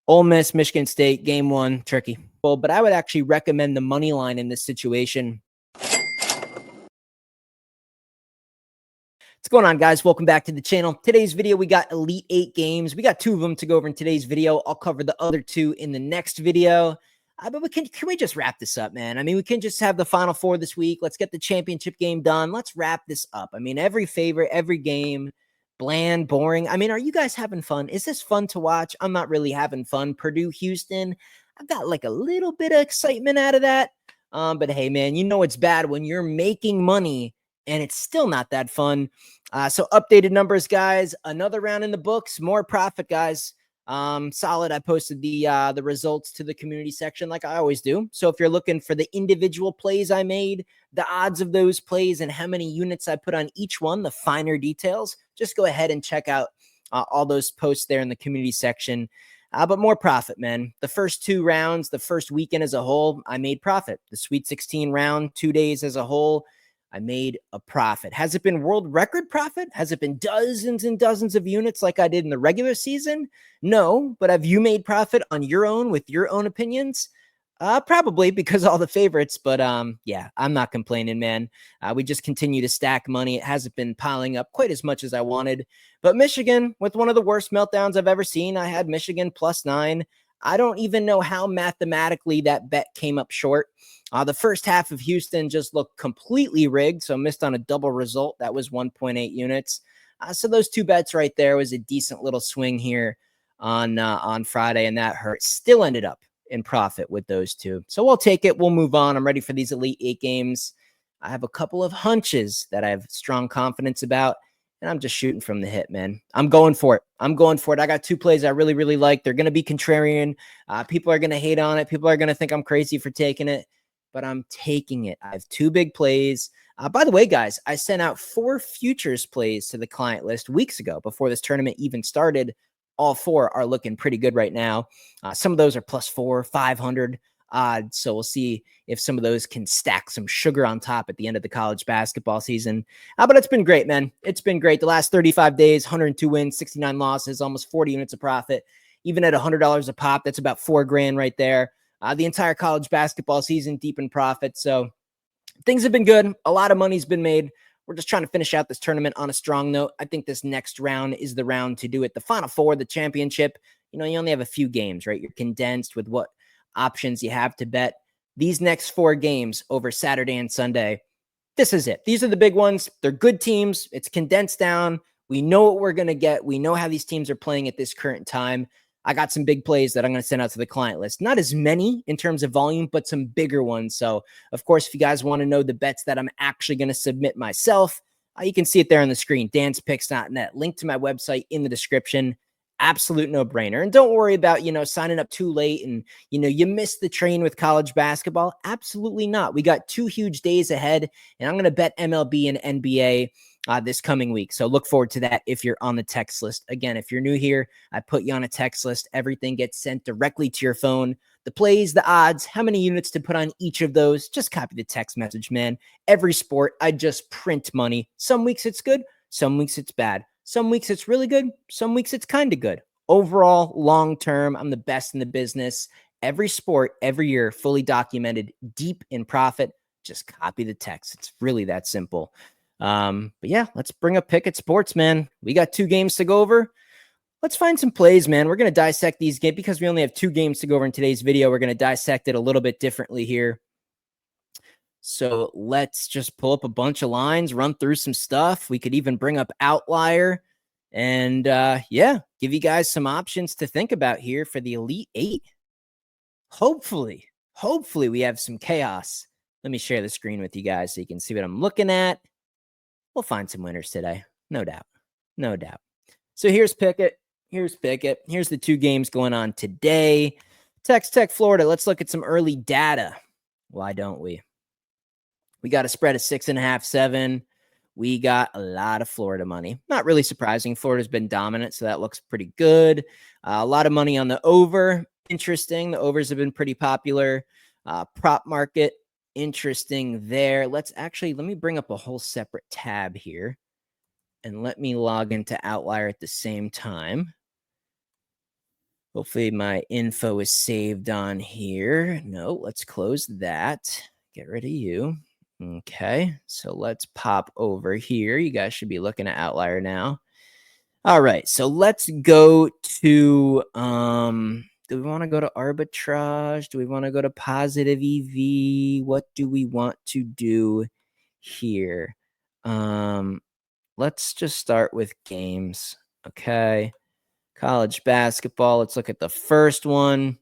Ole Miss, Michigan State, game 1, tricky. Well, but I would actually recommend the money line in this situation. What's going on, guys? Welcome back to the channel. Today's video, we got Elite 8 games. We got 2 of them to go over in today's video. I'll cover the other 2 in the next video. But can we just wrap this up, man? I mean, we can just have the Final Four this week. Let's get the championship game done. Let's wrap this up. I mean, every favorite, every game, bland, boring. I mean, are you guys having fun? Is this fun to watch? I'm not really having fun. Purdue, Houston, I've got like a little bit of excitement out of that. But hey, man, you know it's bad when you're making money and it's still not that fun. So updated numbers, guys. Another round in the books. More profit, guys. Solid. I posted the results to the community section like I always do. So if you're looking for the individual plays I made, the odds of those plays and how many units I put on each one, the finer details, just go ahead and check out all those posts there in the community section. But more profit, man. The first 2 rounds, the first weekend as a whole, I made profit. The Sweet 16 round, 2 days as a whole, I made a profit. Has it been world record profit? Has it been dozens and dozens of units like I did in the regular season? No, but have you made profit on your own with your own opinions? Probably because all the favorites, but yeah, I'm not complaining, man. We just continue to stack money. It hasn't been piling up quite as much as I wanted, but Michigan with one of the worst meltdowns I've ever seen. I had Michigan +9. I don't even know how mathematically that bet came up short. The first half of Houston just looked completely rigged, so missed on a double result. That was 1.8 units. So those 2 bets right there was a decent little swing here on Friday, and that hurt. Still ended up in profit with those 2. So we'll take it. We'll move on. I'm ready for these Elite 8 games. I have a couple of hunches that I have strong confidence about, and I'm just shooting from the hip, man. I'm going for it. I'm going for it. I got 2 plays I really, really like. They're going to be contrarian. People are going to hate on it. People are going to think I'm crazy for taking it, but I'm taking it. I have 2 big plays. By the way, guys, I sent out 4 futures plays to the client list weeks ago before this tournament even started. All 4 are looking pretty good right now. Some of those are +400, 500 odds. So we'll see if some of those can stack some sugar on top at the end of the college basketball season. But it's been great, man. It's been great. The last 35 days, 102 wins, 69 losses, almost 40 units of profit. Even at $100 a pop, that's about $4 grand right there. The entire college basketball season deep in profit. So things have been good. A lot of money's been made. We're just trying to finish out this tournament on a strong note. I think this next round is the round to do it. The Final Four, the championship, you know, you only have a few games, right? You're condensed with what options you have to bet. These next 4 games over Saturday and Sunday, this is it. These are the big ones. They're good teams. It's condensed down. We know what we're going to get. We know how these teams are playing at this current time. I got some big plays that I'm going to send out to the client list. Not as many in terms of volume, but some bigger ones. So, of course, if you guys want to know the bets that I'm actually going to submit myself, you can see it there on the screen, danspicks.net. Link to my website in the description. Absolute no-brainer. And don't worry about, signing up too late and, you missed the train with college basketball. Absolutely not. We got 2 huge days ahead, and I'm going to bet MLB and NBA this coming week. So look forward to that if you're on the text list. Again, if you're new here, I put you on a text list. Everything gets sent directly to your phone. The plays, the odds, how many units to put on each of those. Just copy the text message, man. Every sport, I just print money. Some weeks it's good. Some weeks it's bad. Some weeks it's really good. Some weeks it's kind of good. Overall, long term, I'm the best in the business. Every sport, every year, fully documented, deep in profit. Just copy the text. It's really that simple. But yeah, let's bring up Pickett Sports, man. We got 2 games to go over. Let's find some plays, man. We're going to dissect these games because we only have 2 games to go over in today's video. We're going to dissect it a little bit differently here. So let's just pull up a bunch of lines, run through some stuff. We could even bring up Outlier and yeah, give you guys some options to think about here for the Elite 8. Hopefully we have some chaos. Let me share the screen with you guys so you can see what I'm looking at. We'll find some winners today. No doubt. No doubt. So here's Pickett. Here's Pickett. Here's the 2 games going on today. Texas Tech, Florida. Let's look at some early data. Why don't we? We got a spread of 6.5, 7. We got a lot of Florida money. Not really surprising. Florida's been dominant, so that looks pretty good. A lot of money on the over. Interesting. The overs have been pretty popular. Prop market. Interesting there. Let me bring up a whole separate tab here and let me log into Outlier at the same time. Hopefully my info is saved on here. No, let's close that. Get rid of you. Okay, so let's pop over here. You guys should be looking at Outlier now. All right, so let's go to do we want to go to arbitrage? Do we want to go to positive EV? What do we want to do here? Let's just start with games. Okay. College basketball. Let's look at the first one.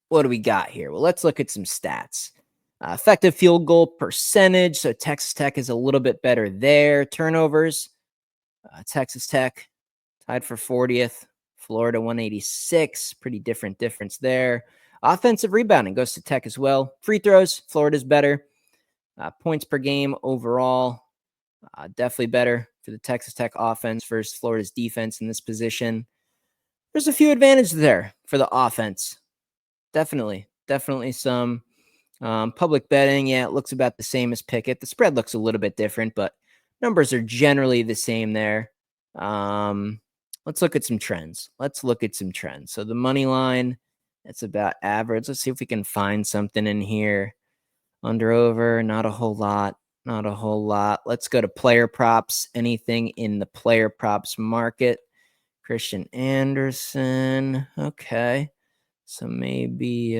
What do we got here? Well, let's look at some stats. Effective field goal percentage. So Texas Tech is a little bit better there. Turnovers. Texas Tech tied for 40th. Florida 186. Pretty difference there. Offensive rebounding goes to Tech as well. Free throws. Florida's better. Points per game overall. Definitely better for the Texas Tech offense versus Florida's defense in this position. There's a few advantages there for the offense. Definitely some public betting. Yeah, it looks about the same as Pickett. The spread looks a little bit different, but numbers are generally the same there. Let's look at some trends. So the money line, it's about average. Let's see if we can find something in here. Under, over, not a whole lot. Let's go to player props. Anything in the player props market. Christian Anderson. Okay. So maybe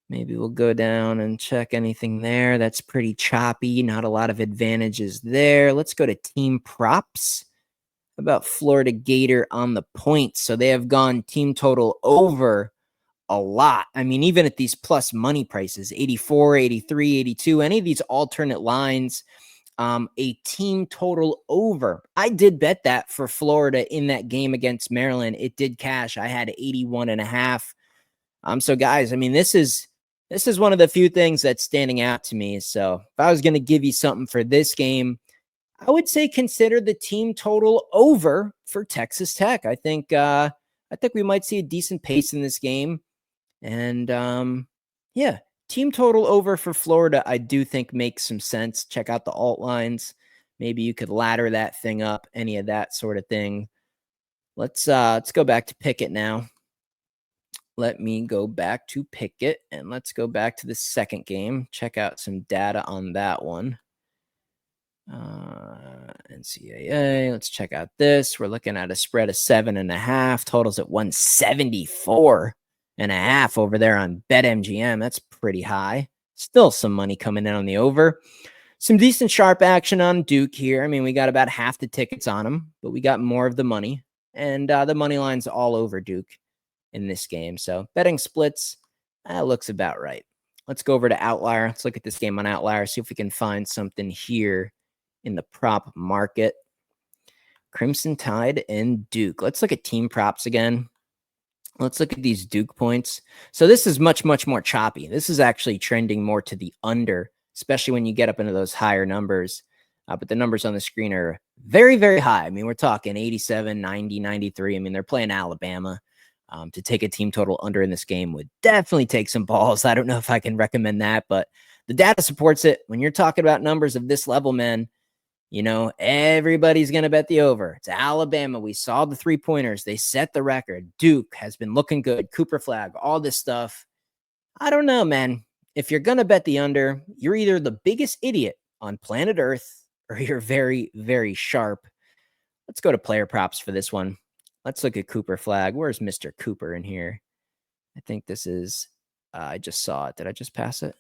we'll go down and check anything there. That's pretty choppy. Not a lot of advantages there. Let's go to team props. How about Florida Gator on the points? So they have gone team total over a lot. I mean, even at these plus money prices, 84, 83, 82, any of these alternate lines, a team total over. I did bet that for Florida in that game against Maryland. It did cash. I had 81.5. So guys, I mean, this is one of the few things that's standing out to me. So if I was going to give you something for this game, I would say consider the team total over for Texas Tech. I think we might see a decent pace in this game. And yeah, team total over for Florida, I do think makes some sense. Check out the alt lines. Maybe you could ladder that thing up, any of that sort of thing. Let's go back to Pickett now. Let me go back to Pickett, and let's go back to the second game. Check out some data on that one. NCAA. Let's check out this. We're looking at a spread of 7.5. Totals at 174.5 over there on BetMGM. That's pretty high. Still some money coming in on the over. Some decent sharp action on Duke here. I mean, we got about half the tickets on them, but we got more of the money. And the money line's all over Duke in this game. So betting splits, looks about right. Let's go over to Outlier. Let's look at this game on Outlier, see if we can find something here in the prop market. Crimson Tide and Duke. Let's look at team props again. Let's look at these Duke points. So this is much more choppy. This is actually trending more to the under, especially when you get up into those higher numbers. But the numbers on the screen are very high. I mean, we're talking 87, 90, 93. I mean, they're playing Alabama. To take a team total under in this game would definitely take some balls. I don't know if I can recommend that, but the data supports it. When you're talking about numbers of this level, man, you know, everybody's going to bet the over. It's Alabama. We saw the 3-pointers. They set the record. Duke has been looking good. Cooper flag, all this stuff. I don't know, man. If you're going to bet the under, you're either the biggest idiot on planet Earth or you're very sharp. Let's go to player props for this one. Let's look at Cooper flag. Where's Mr. Cooper in here? I think this is, I just saw it. Did I just pass it?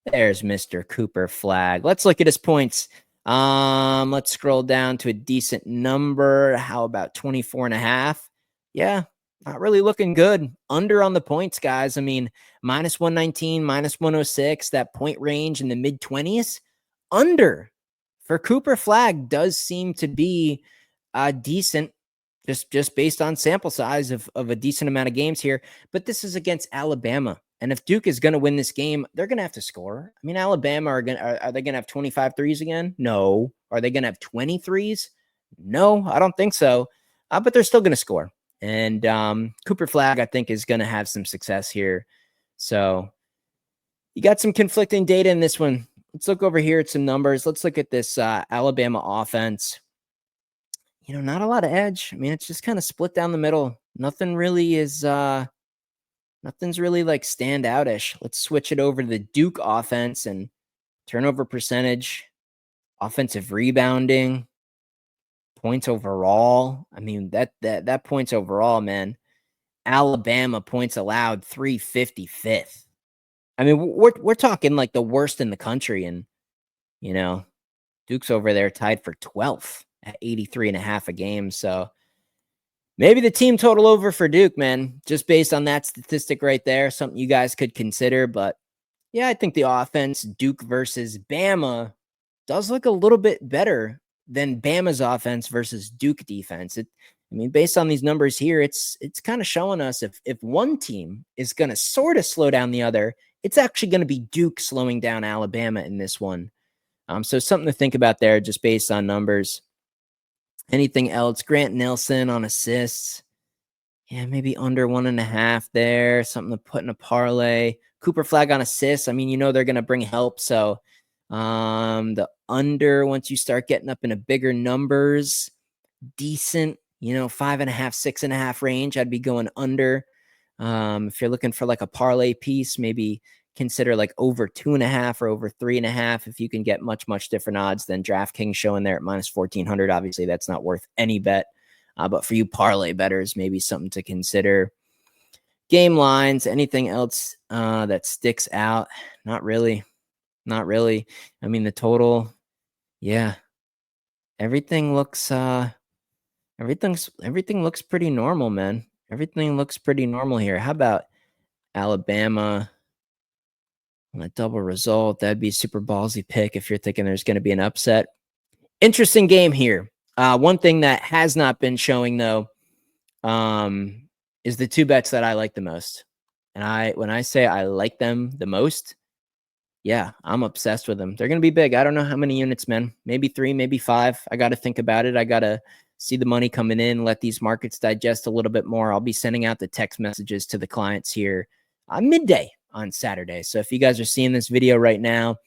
There's Mr. Cooper flag. Let's look at his points. Let's scroll down to a decent number. How about 24.5? Yeah, not really looking good. Under on the points, guys. I mean, minus 119, minus 106, that point range in the mid-20s. Under for Cooper flag does seem to be decent. Just based on sample size of a decent amount of games here. But this is against Alabama. And if Duke is going to win this game, they're going to have to score. I mean, Alabama are they going to have 25 threes again? No. Are they going to have 20 threes? No, I don't think so. But they're still going to score. And Cooper flag, I think, is going to have some success here. So you got some conflicting data in this one. Let's look over here at some numbers. Let's look at this Alabama offense. You know, not a lot of edge. I mean, it's just kind of split down the middle. nothing really is nothing's really like standoutish. Let's switch it over to the Duke offense and turnover percentage, offensive rebounding, points overall. I mean, that points overall, man. Alabama points allowed 355th. I mean, we're talking like the worst in the country, and you know, Duke's over there tied for 12th at 83.5 a game. So maybe the team total over for Duke, man, just based on that statistic right there, something you guys could consider. But yeah, I think the offense, Duke versus Bama, does look a little bit better than Bama's offense versus Duke defense. I mean, based on these numbers here, it's kind of showing us if one team is going to sort of slow down the other, it's actually going to be Duke slowing down Alabama in this one. So something to think about there, just based on numbers. Anything else? Grant Nelson on assists. Yeah, maybe under 1.5 there. Something to put in a parlay. Cooper Flag on assists. I mean, they're going to bring help. So the under, once you start getting up into bigger numbers, decent, 5.5, 6.5 range, I'd be going under. If you're looking for like a parlay piece, maybe consider like over 2.5 or over 3.5 if you can get much different odds than DraftKings showing there at minus 1,400. Obviously, that's not worth any bet. But for you parlay bettors, maybe something to consider. Game lines, anything else that sticks out? Not really. Not really. I mean, the total, yeah. Everything looks everything looks pretty normal, man. Everything looks pretty normal here. How about Alabama on a double result? That'd be a super ballsy pick if you're thinking there's going to be an upset. Interesting game here. One thing that has not been showing though, is the two bets that I like the most. And when I say I like them the most, yeah, I'm obsessed with them. They're going to be big. I don't know how many units, man. Maybe 3, maybe 5. I got to think about it. I got to see the money coming in, let these markets digest a little bit more. I'll be sending out the text messages to the clients here midday on Saturday. So if you guys are seeing this video right now,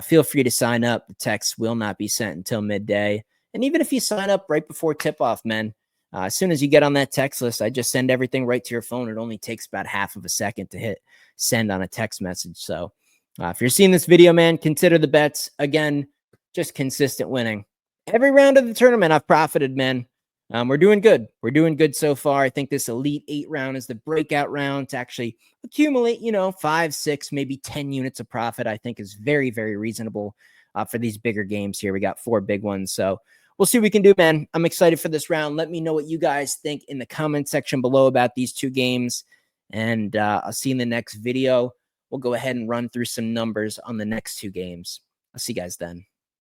feel free to sign up. The text will not be sent until midday. And even if you sign up right before tip-off, man, as soon as you get on that text list, I just send everything right to your phone. It only takes about half of a second to hit send on a text message. So if you're seeing this video, man, consider the bets. Again, just consistent winning. Every round of the tournament, I've profited, man. We're doing good. We're doing good so far. I think this Elite 8 round is the breakout round to actually accumulate, 5, 6, maybe 10 units of profit. I think is very, very reasonable for these bigger games here. We got 4 big ones. So we'll see what we can do, man. I'm excited for this round. Let me know what you guys think in the comment section below about these 2 games. And I'll see you in the next video. We'll go ahead and run through some numbers on the next 2 games. I'll see you guys then.